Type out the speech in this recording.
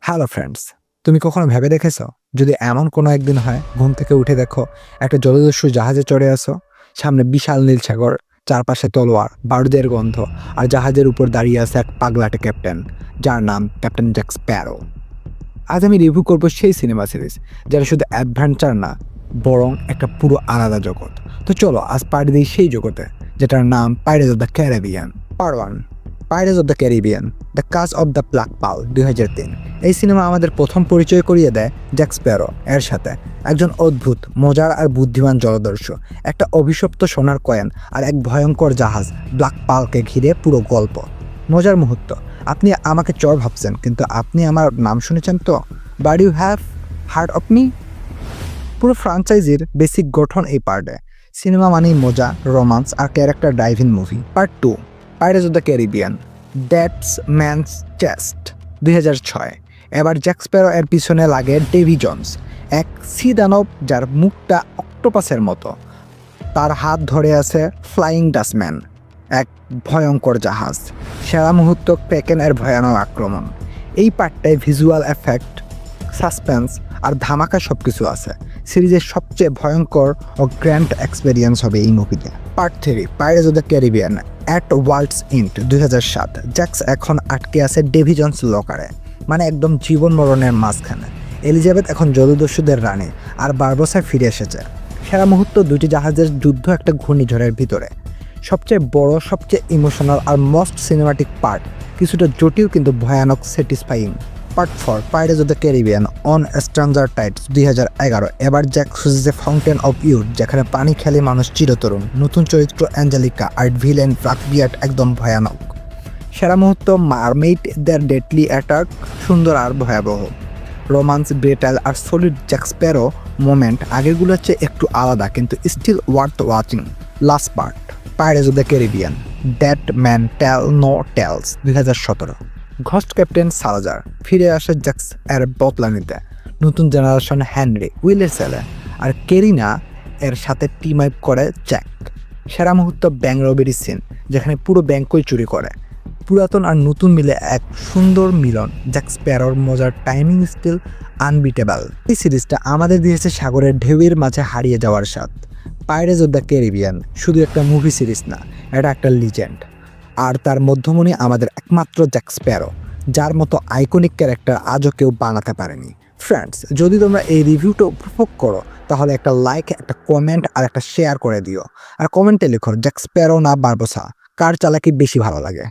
Hello friends, তুমি কখনো ভেবে দেখেছো যদি এমন কোনো একদিন হয় ঘুম থেকে উঠে দেখো একটা জলদস্যু জাহাজে চড়ে আসো, সামনে বিশাল নীল সাগর, চারপাশে তলোয়ার বারুদের গন্ধ, আর জাহাজের উপর দাঁড়িয়ে আছে এক পাগলাটে ক্যাপ্টেন যার নাম ক্যাপ্টেন জ্যাক স্প্যারো। আজ আমি রিভিউ করব সেই সিনেমা সিরিজ যারা শুধু অ্যাডভেঞ্চার না, বরং একটা পুরো আলাদা জগৎ। তো চলো আজ পাড়ি দিই সেই জগতে যেটার নাম pirates of the Caribbean. Part 1, pirates of the Caribbean, the কাজ অফ দ্য ব্ল্যাক পার্ল 2003। এই সিনেমা আমাদের প্রথম পরিচয় করিয়ে দেয় জ্যাক স্প্যারো এর সাথে, একজন অদ্ভুত মজার আর বুদ্ধিমান জলদস্যু, একটা অভিশপ্ত সোনার কয়েন আর এক ভয়ঙ্কর জাহাজ ব্ল্যাক পার্লকে ঘিরে পুরো গল্প। মজার মুহূর্ত, আপনি আমাকে চর ভাবছেন কিন্তু আপনি আমার নাম শুনেছেন তো? But you have heard of me. পুরো ফ্রাঞ্চাইজির বেসিক গঠন এই পার্টে। সিনেমা মানেই মজা, রোমান্স আর character driving movie. Part 2, pirates of the Caribbean, that's man's chest 2006। এবার জ্যাক স্প্যারো এর পিছনে লাগে ডেভি জোন্স, এক সি দানব যার মুখটা অক্টোপাসের মতো। তার হাত ধরে আছে ফ্লাইং ডাচম্যান, এক ভয়ঙ্কর জাহাজ। সেরা মুহূর্ত ক্র্যাকেন এর ভয়ানক আক্রমণ। এই পার্টটায় ভিজুয়াল এফেক্ট, সাসপেন্স আর ধামাকা সব কিছু আছে। সিরিজের সবচেয়ে ভয়ঙ্কর ও গ্র্যান্ড এক্সপেরিয়েন্স হবে এই মুভিতে। Part 3, pirates of the Caribbean, at world's end 2007। Jack's এখন আটকে আছে ডেভি জোন্স লকারে, মানে একদম জীবন মরণের মাঝখানে। এলিজাবেথ এখন জলদস্যুদের রানী আর বারবোসা ফিরে এসেছে। সেরা মুহূর্ত দুটি জাহাজের যুদ্ধ একটা ঘূর্ণিঝড়ের ভিতরে। সবচেয়ে বড়, সবচেয়ে ইমোশনাল আর মোস্ট সিনেমাটিক পার্ট, কিছুটা জটিল কিন্তু ভয়ানক satisfying. Part 4, pirates of the Caribbean, on stranger Tides 2011। এবার জ্যাক খুঁজেছে ফাউন্টেন অফ ইউথ, যেখানে পানি খেলে মানুষ চিরতরুণ। নতুন চরিত্র অ্যাঞ্জেলিকা আর ভিলেন ব্ল্যাকবিয়ার্ড একদম ভয়ানক। সেরা মুহূর্ত মারমেইডদের ডেডলি অ্যাটাক, সুন্দর আর ভয়াবহ। রোমান্স, ব্রেটাল আর সলিড জ্যাক স্প্যারো মোমেন্ট আগেরগুলোর চেয়ে একটু আলাদা কিন্তু still worth watching. Last part, pirates of the Caribbean, dead men tell no tales 2017। Ghost captain Salazar ফিরে আসে জ্যাক্স এর বদলা নিতে। নতুন জেনারেশন হেনরি, উইলের ছেলে, আর কেরিনা এর সাথে টিম আপ করে জ্যাক। সেরা মুহূর্ত ব্যাংক রবেরি সিন, যেখানে পুরো ব্যাংকই চুরি করে। পুরাতন আর নতুন মিলে এক সুন্দর মিলন। জ্যাক স্প্যারোর মজার টাইমিং স্টিল আনবিটেবল। এই সিরিজটা আমাদের দিয়েছে সাগরের ঢেউয়ের মাঝে হারিয়ে যাওয়ার স্বাদ। পাইরেটস অফ দ্য ক্যারিবিয়ান শুধু একটা মুভি সিরিজ না, এটা একটা লিজেন্ড। আর তার মধ্যমণি আমাদের একমাত্র জ্যাক স্প্যারো, যার মতো আইকনিক ক্যারেক্টার আজও কেউ বানাতে পারেনি। ফ্রেন্ডস, যদি তোমরা এই রিভিউটা উপভোগ করো তাহলে একটা লাইক, একটা কমেন্ট আর একটা শেয়ার করে দিও। আর কমেন্টে লিখো জ্যাক স্প্যারো না বারবোসা, কার চালাকি বেশি ভালো লাগে।